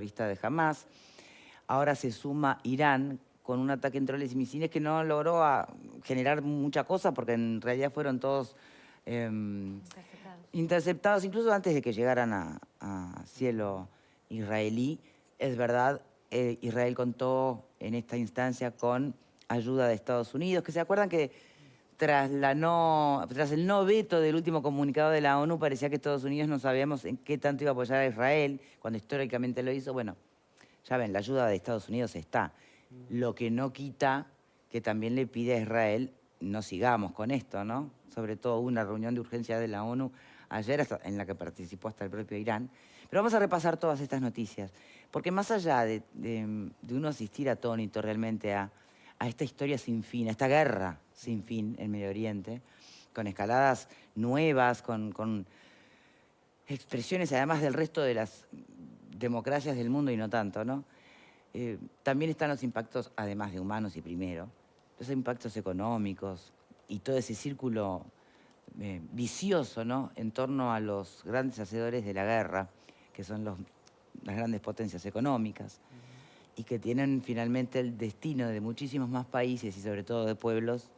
terrorista de Hamás. Ahora se suma Irán con un ataque en drones y misiles que no logró generar mucha cosa porque en realidad fueron todos interceptados incluso antes de que llegaran a cielo israelí. Es verdad, Israel contó en esta instancia con ayuda de Estados Unidos, que se acuerdan que tras el no veto del último comunicado de la ONU, parecía que Estados Unidos no sabíamos en qué tanto iba a apoyar a Israel, cuando históricamente lo hizo. Bueno, ya ven, la ayuda de Estados Unidos está. Lo que no quita que también le pide a Israel, no sigamos con esto, ¿no? Sobre todo una reunión de urgencia de la ONU ayer, en la que participó hasta el propio Irán. Pero vamos a repasar todas estas noticias, porque más allá de uno asistir atónito realmente a esta historia sin fin, a esta guerra sin fin en Medio Oriente, con escaladas nuevas, con expresiones además del resto de las democracias del mundo y no tanto, ¿no? También están los impactos, además de humanos y primero, los impactos económicos y todo ese círculo vicioso, ¿no?, en torno a los grandes hacedores de la guerra, que son las grandes potencias económicas, y que tienen finalmente el destino de muchísimos más países y sobre todo de pueblos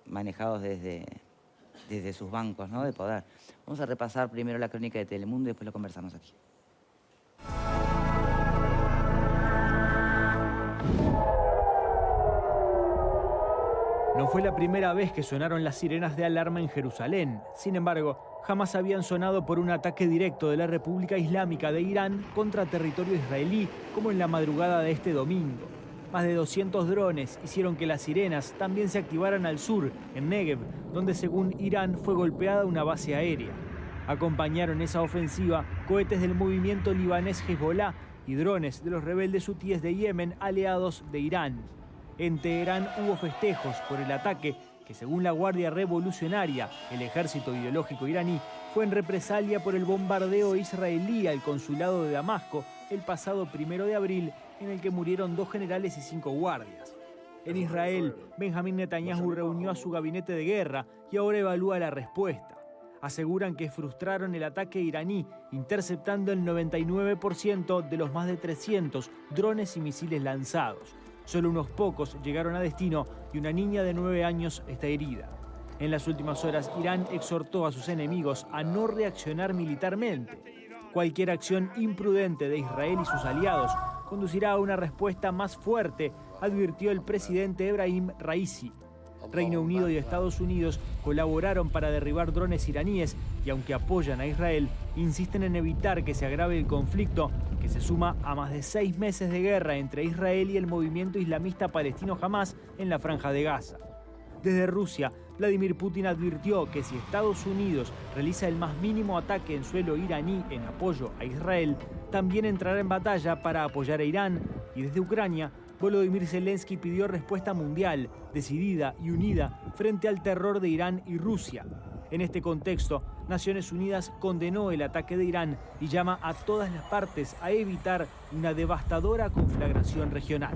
manejados desde sus bancos, ¿no?, de poder. Vamos a repasar primero la crónica de Telemundo y después lo conversamos aquí. No fue la primera vez que sonaron las sirenas de alarma en Jerusalén. Sin embargo, jamás habían sonado por un ataque directo de la República Islámica de Irán contra territorio israelí, como en la madrugada de este domingo. Más de 200 drones hicieron que las sirenas también se activaran al sur, en Negev, donde según Irán fue golpeada una base aérea. Acompañaron esa ofensiva cohetes del movimiento libanés Hezbollah y drones de los rebeldes hutíes de Yemen, aliados de Irán. En Teherán hubo festejos por el ataque que, según la Guardia Revolucionaria, el ejército ideológico iraní, fue en represalia por el bombardeo israelí al consulado de Damasco el pasado 1 de abril, en el que murieron 2 generales y 5 guardias. En Israel, Benjamín Netanyahu reunió a su gabinete de guerra y ahora evalúa la respuesta. Aseguran que frustraron el ataque iraní, interceptando el 99% de los más de 300 drones y misiles lanzados. Solo unos pocos llegaron a destino y una niña de 9 años está herida. En las últimas horas, Irán exhortó a sus enemigos a no reaccionar militarmente. Cualquier acción imprudente de Israel y sus aliados conducirá a una respuesta más fuerte, advirtió el presidente Ebrahim Raisi. Reino Unido y Estados Unidos colaboraron para derribar drones iraníes y, aunque apoyan a Israel, insisten en evitar que se agrave el conflicto, que se suma a más de 6 meses de guerra entre Israel y el movimiento islamista palestino Hamás en la Franja de Gaza. Desde Rusia, Vladimir Putin advirtió que si Estados Unidos realiza el más mínimo ataque en suelo iraní en apoyo a Israel, también entrará en batalla para apoyar a Irán. Y desde Ucrania, Volodymyr Zelensky pidió respuesta mundial, decidida y unida frente al terror de Irán y Rusia. En este contexto, Naciones Unidas condenó el ataque de Irán y llama a todas las partes a evitar una devastadora conflagración regional.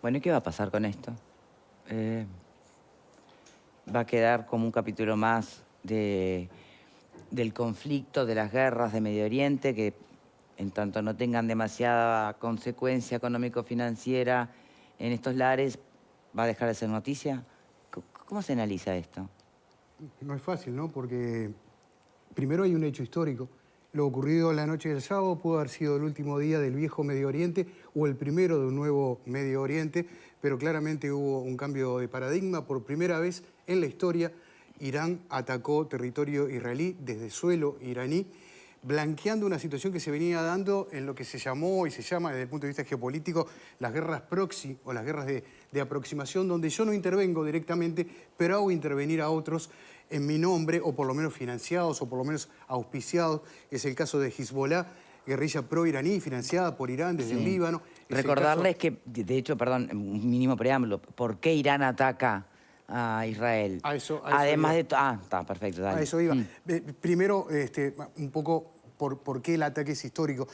Bueno, ¿y qué va a pasar con esto? Va a quedar como un capítulo más del conflicto, de las guerras de Medio Oriente, que en tanto no tengan demasiada consecuencia económico-financiera en estos lares, ¿va a dejar de ser noticia? ¿Cómo se analiza esto? No es fácil, ¿no? Porque primero hay un hecho histórico. Lo ocurrido la noche del sábado pudo haber sido el último día del viejo Medio Oriente o el primero de un nuevo Medio Oriente, pero claramente hubo un cambio de paradigma. Por primera vez en la historia, Irán atacó territorio israelí desde suelo iraní, blanqueando una situación que se venía dando en lo que se llamó y se llama desde el punto de vista geopolítico las guerras proxy o las guerras de aproximación, donde yo no intervengo directamente, pero hago intervenir a otros en mi nombre, o por lo menos financiados, o por lo menos auspiciados. Es el caso de Hezbollah, guerrilla pro-iraní, financiada por Irán desde el Líbano. Recordarles que, de hecho, perdón, un mínimo preámbulo, ¿por qué Irán ataca a Israel? Además de... está, perfecto, dale. A eso iba. Primero, un poco por qué el ataque es histórico.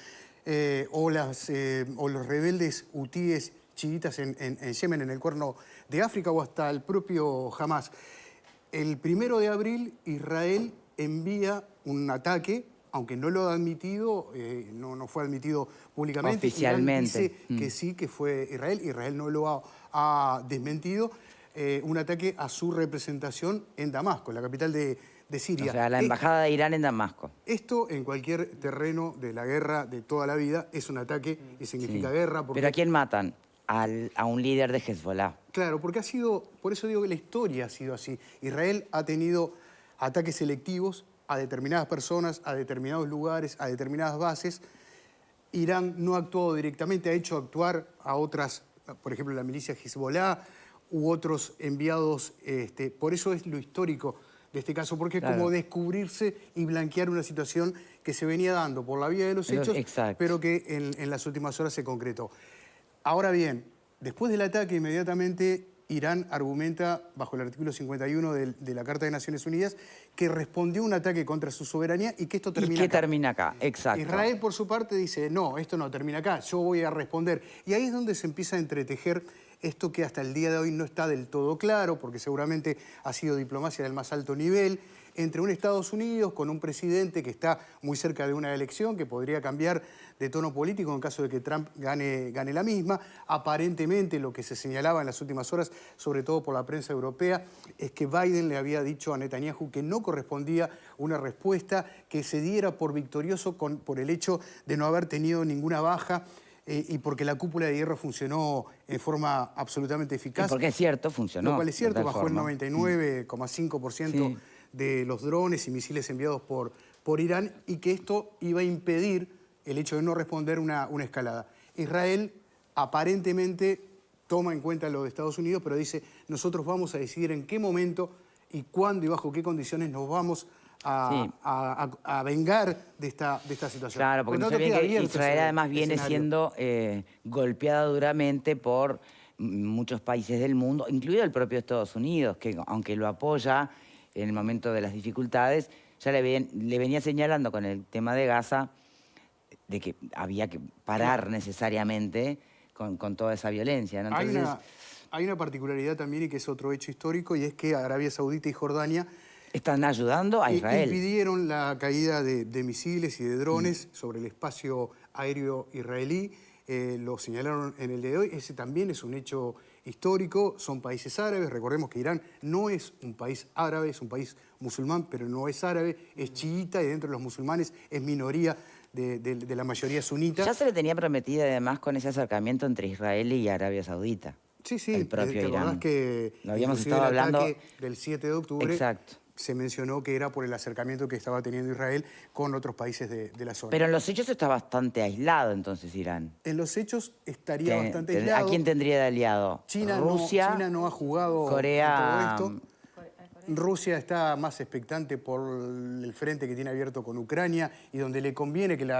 O los rebeldes hutíes chiitas en Yemen, en el Cuerno de África, o hasta el propio Hamás. El 1 de abril Israel envía un ataque, aunque no lo ha admitido, no fue admitido públicamente. Oficialmente. Irán dice que sí, que fue Israel. Israel no lo ha desmentido. Un ataque a su representación en Damasco, la capital de Siria. O sea, la embajada de Irán en Damasco. Esto en cualquier terreno de la guerra de toda la vida es un ataque y significa guerra. Porque... ¿Pero a quién matan? A un líder de Hezbollah. Claro, porque por eso digo que la historia ha sido así. Israel ha tenido ataques selectivos a determinadas personas, a determinados lugares, a determinadas bases. Irán no ha actuado directamente, ha hecho actuar a otras, por ejemplo, la milicia Hezbollah u otros enviados. Por eso es lo histórico de este caso, porque es como descubrirse y blanquear una situación que se venía dando por la vía de los hechos, pero que en las últimas horas se concretó. Ahora bien, después del ataque, inmediatamente Irán argumenta, bajo el artículo 51 de la Carta de Naciones Unidas, que respondió a un ataque contra su soberanía y que esto termina acá. ¿Y qué termina acá? Exacto. Israel, por su parte, dice, no, esto no termina acá, yo voy a responder. Y ahí es donde se empieza a entretejer esto que hasta el día de hoy no está del todo claro, porque seguramente ha sido diplomacia del más alto nivel, entre un Estados Unidos con un presidente que está muy cerca de una elección que podría cambiar de tono político en caso de que Trump gane la misma. Aparentemente lo que se señalaba en las últimas horas, sobre todo por la prensa europea, es que Biden le había dicho a Netanyahu que no correspondía una respuesta que se diera por victorioso por el hecho de no haber tenido ninguna baja y porque la cúpula de hierro funcionó en forma absolutamente eficaz. Y porque es cierto, funcionó. Lo cual es cierto, bajó el 99,5% de los drones y misiles enviados por Irán, y que esto iba a impedir el hecho de no responder una escalada. Israel aparentemente toma en cuenta lo de Estados Unidos, pero dice, nosotros vamos a decidir en qué momento y cuándo y bajo qué condiciones nos vamos a vengar de esta situación. Claro, porque no que Israel además viene siendo golpeada duramente por muchos países del mundo, incluido el propio Estados Unidos, que aunque lo apoya en el momento de las dificultades, ya le venía señalando con el tema de Gaza de que había que parar necesariamente con toda esa violencia, ¿no? Entonces, hay una particularidad también, y que es otro hecho histórico, y es que Arabia Saudita y Jordania están ayudando a Israel. Impidieron la caída de misiles y de drones sobre el espacio aéreo israelí. Lo señalaron en el día de hoy. Ese también es un hecho histórico. Son países árabes. Recordemos que Irán no es un país árabe, es un país musulmán, pero no es árabe. Es chiita y dentro de los musulmanes es minoría de la mayoría sunita. Ya se le tenía prometida además con ese acercamiento entre Israel y Arabia Saudita. Sí, sí. El propio Irán. Que lo habíamos estado hablando del 7 de octubre. Exacto. Se mencionó que era por el acercamiento que estaba teniendo Israel con otros países de la zona. Pero en los hechos está bastante aislado entonces Irán. En los hechos estaría bastante aislado. ¿A quién tendría de aliado? Rusia. China no ha jugado Corea. En todo esto. Rusia está más expectante por el frente que tiene abierto con Ucrania y donde le conviene que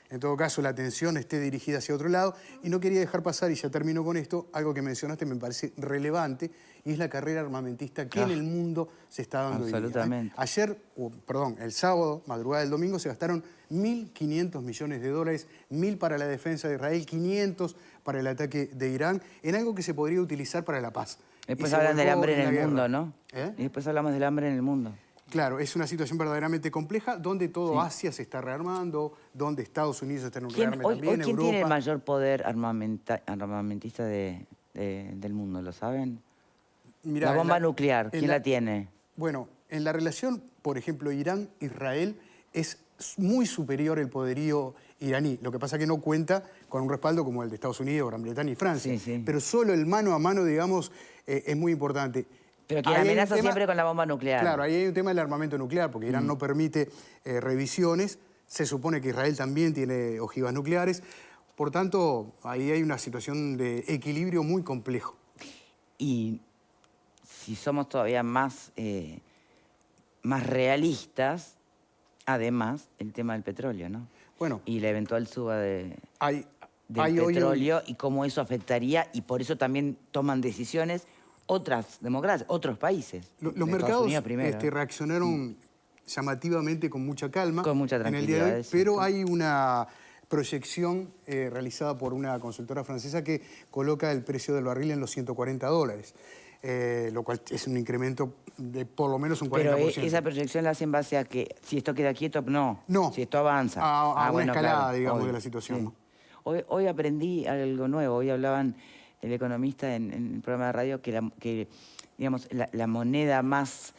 en todo caso la atención esté dirigida hacia otro lado. Y no quería dejar pasar, y ya termino con esto, algo que mencionaste me parece relevante, y es la carrera armamentista que en el mundo se está dando hoy día. Absolutamente. Ayer, el sábado, madrugada del domingo, se gastaron 1.500 millones de dólares, 1.000 para la defensa de Israel, 500 para el ataque de Irán, en algo que se podría utilizar para la paz. Después hablan del hambre en el mundo, ¿no? Y después hablamos del hambre en el mundo. Claro, es una situación verdaderamente compleja, donde todo Asia se está rearmando, donde Estados Unidos está en un rearme también, ¿Quién tiene el mayor poder armamentista del mundo? ¿Lo saben? Mirá, la bomba nuclear, ¿quién la tiene? Bueno, en la relación, por ejemplo, Irán-Israel, es muy superior el poderío iraní. Lo que pasa es que no cuenta con un respaldo como el de Estados Unidos, Gran Bretaña y Francia. Pero solo el mano a mano, digamos, es muy importante. Pero quien amenaza siempre con la bomba nuclear. Claro, ahí hay un tema del armamento nuclear, porque Irán no permite revisiones. Se supone que Israel también tiene ojivas nucleares. Por tanto, ahí hay una situación de equilibrio muy complejo. Y si somos todavía más realistas, además, el tema del petróleo, ¿no? Bueno. Y la eventual suba del petróleo y cómo eso afectaría, y por eso también toman decisiones otras democracias, otros países. Los mercados reaccionaron llamativamente con mucha calma. Con mucha tranquilidad. En el día de hoy, pero hay una proyección realizada por una consultora francesa que coloca el precio del barril en los $140. lo cual es un incremento de por lo menos un 40%. Pero esa proyección la hace en base a que si esto queda quieto, no. No. Si esto avanza. A una escalada, claro, digamos, obvio, de la situación. sí. ¿No? Hoy aprendí algo nuevo. Hoy hablaban el economista en el programa de radio que digamos, la moneda más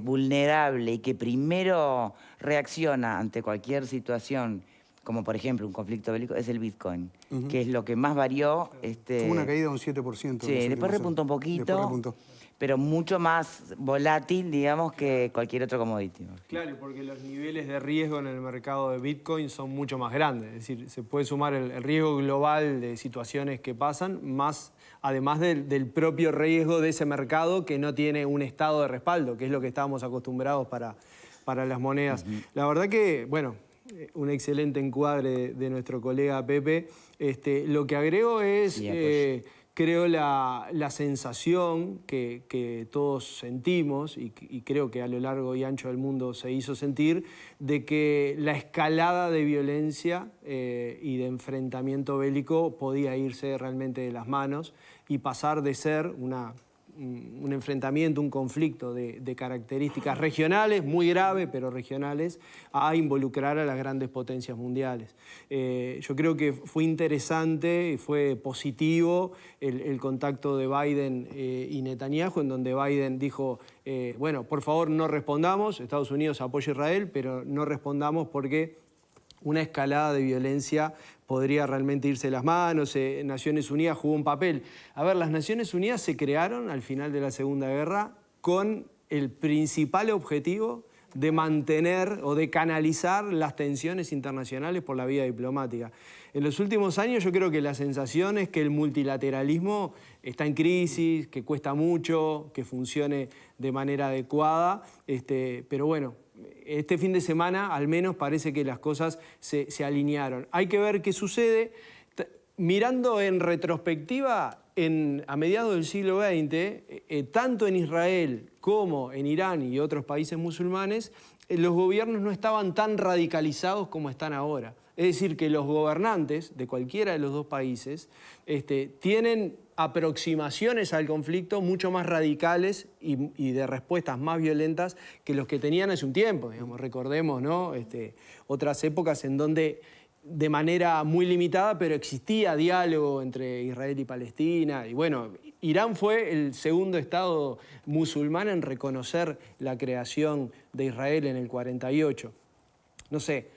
vulnerable y que primero reacciona ante cualquier situación, como por ejemplo un conflicto bélico, es el Bitcoin, que es lo que más varió. Fue una caída de un 7%. Sí, después repuntó un poquito, pero mucho más volátil, digamos, que cualquier otro commodity. Claro, porque los niveles de riesgo en el mercado de Bitcoin son mucho más grandes. Es decir, se puede sumar el riesgo global de situaciones que pasan, más además del propio riesgo de ese mercado que no tiene un estado de respaldo, que es lo que estábamos acostumbrados para las monedas. La verdad que, bueno, un excelente encuadre de nuestro colega Pepe. Lo que agrego es, creo, la sensación que todos sentimos y creo que a lo largo y ancho del mundo se hizo sentir, de que la escalada de violencia y de enfrentamiento bélico podía irse realmente de las manos y pasar de ser un enfrentamiento, un conflicto de características regionales, muy grave, pero regionales, a involucrar a las grandes potencias mundiales. Yo creo que fue interesante y fue positivo el contacto de Biden y Netanyahu, en donde Biden dijo, bueno, por favor no respondamos, Estados Unidos apoya a Israel, pero no respondamos porque una escalada de violencia podría realmente irse de las manos. Naciones Unidas jugó un papel. A ver, las Naciones Unidas se crearon al final de la Segunda Guerra con el principal objetivo de mantener o de canalizar las tensiones internacionales por la vía diplomática. En los últimos años yo creo que la sensación es que el multilateralismo está en crisis, que cuesta mucho, que funcione de manera adecuada, pero bueno, este fin de semana al menos parece que las cosas se alinearon. Hay que ver qué sucede. Mirando en retrospectiva, a mediados del siglo XX, tanto en Israel como en Irán y otros países musulmanes, los gobiernos no estaban tan radicalizados como están ahora. Es decir, que los gobernantes de cualquiera de los dos países tienen aproximaciones al conflicto mucho más radicales y de respuestas más violentas que los que tenían hace un tiempo. Digamos, recordemos, ¿no? Otras épocas en donde de manera muy limitada, pero existía diálogo entre Israel y Palestina. Y bueno, Irán fue el segundo estado musulmán en reconocer la creación de Israel en el 48. No sé,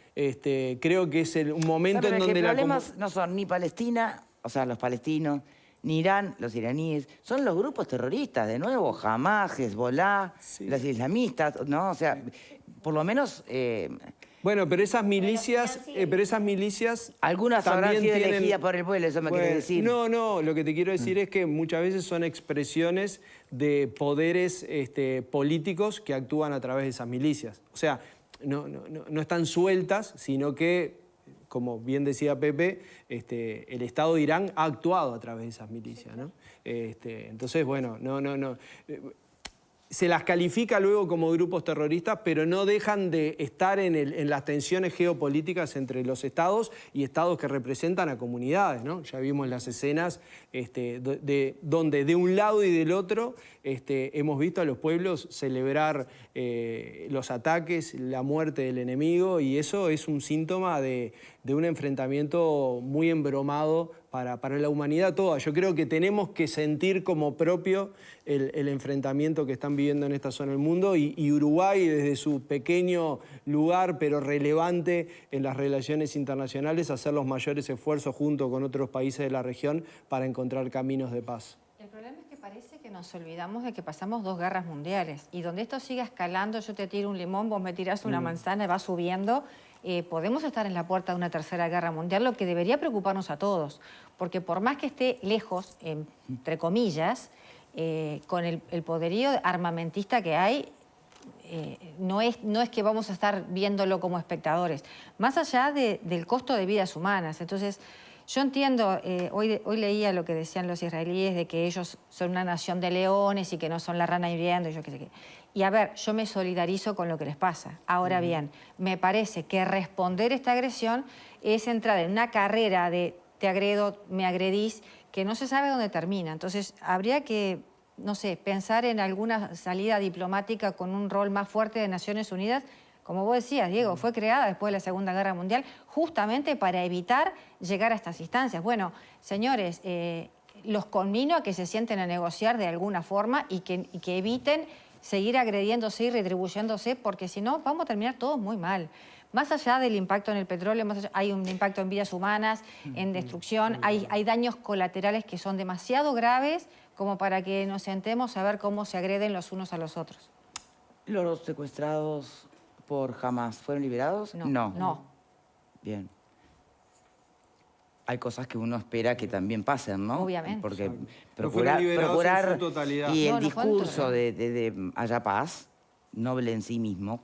creo que es un momento en donde los problemas no son ni Palestina, o sea, los palestinos, ni Irán, los iraníes, son los grupos terroristas, de nuevo, Hamas, Hezbollah, las islamistas, ¿no? O sea, por lo menos... Bueno, pero esas milicias, algunas habrán sido elegidas por el pueblo, eso me quiere decir. No, lo que te quiero decir es que muchas veces son expresiones de poderes políticos que actúan a través de esas milicias. O sea, no están sueltas, sino que, como bien decía Pepe, el Estado de Irán ha actuado a través de esas milicias, ¿no? Entonces, bueno, se las califica luego como grupos terroristas, pero no dejan de estar en las tensiones geopolíticas entre los estados y estados que representan a comunidades, ¿no? Ya vimos las escenas donde de un lado y del otro hemos visto a los pueblos celebrar los ataques, la muerte del enemigo, y eso es un síntoma de un enfrentamiento muy embromado para la humanidad toda. Yo creo que tenemos que sentir como propio el enfrentamiento que están viviendo en esta zona del mundo, y Uruguay, desde su pequeño lugar, pero relevante en las relaciones internacionales, hacer los mayores esfuerzos junto con otros países de la región para encontrar caminos de paz. El problema es que parece que nos olvidamos de que pasamos 2 guerras mundiales, y donde esto siga escalando, yo te tiro un limón, vos me tirás una manzana y va subiendo, podemos estar en la puerta de una tercera guerra mundial, lo que debería preocuparnos a todos, porque por más que esté lejos, entre comillas, con el poderío armamentista que hay, no es que vamos a estar viéndolo como espectadores, más allá del costo de vidas humanas. Entonces, yo entiendo, hoy leía lo que decían los israelíes, de que ellos son una nación de leones y que no son la rana hiriendo y yo qué sé qué. Y a ver, yo me solidarizo con lo que les pasa. Ahora bien, me parece que responder esta agresión es entrar en una carrera de te agredo, me agredís, que no se sabe dónde termina. Entonces, habría que no sé, pensar en alguna salida diplomática con un rol más fuerte de Naciones Unidas. Como vos decías, Diego, fue creada después de la Segunda Guerra Mundial justamente para evitar llegar a estas instancias. Bueno, señores, los conmino a que se sienten a negociar de alguna forma y que eviten seguir agrediéndose y retribuyéndose, porque si no, vamos a terminar todos muy mal. Más allá del impacto en el petróleo, hay un impacto en vidas humanas, en destrucción, hay daños colaterales que son demasiado graves como para que nos sentemos a ver cómo se agreden los unos a los otros. ¿Los secuestrados por Hamas fueron liberados? No. Bien. Hay cosas que uno espera que también pasen, ¿no? Obviamente. Porque No fueron liberados en su totalidad. y el No, no fueron discurso totalidad. de haya paz, noble en sí mismo,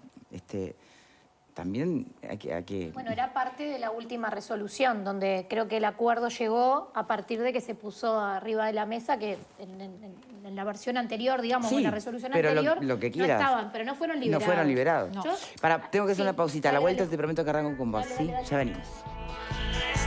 también hay que... Bueno, era parte de la última resolución, donde creo que el acuerdo llegó a partir de que se puso arriba de la mesa, que en la versión anterior, digamos, Sí, en la resolución pero anterior, lo que no quieras. estaban, pero no fueron liberados. No fueron liberados. No. Yo- Tengo que hacer Sí, una pausita. A la dale, vuelta dale. te prometo que arranco con vos, Dale, ¿sí? dale, dale. Ya venimos.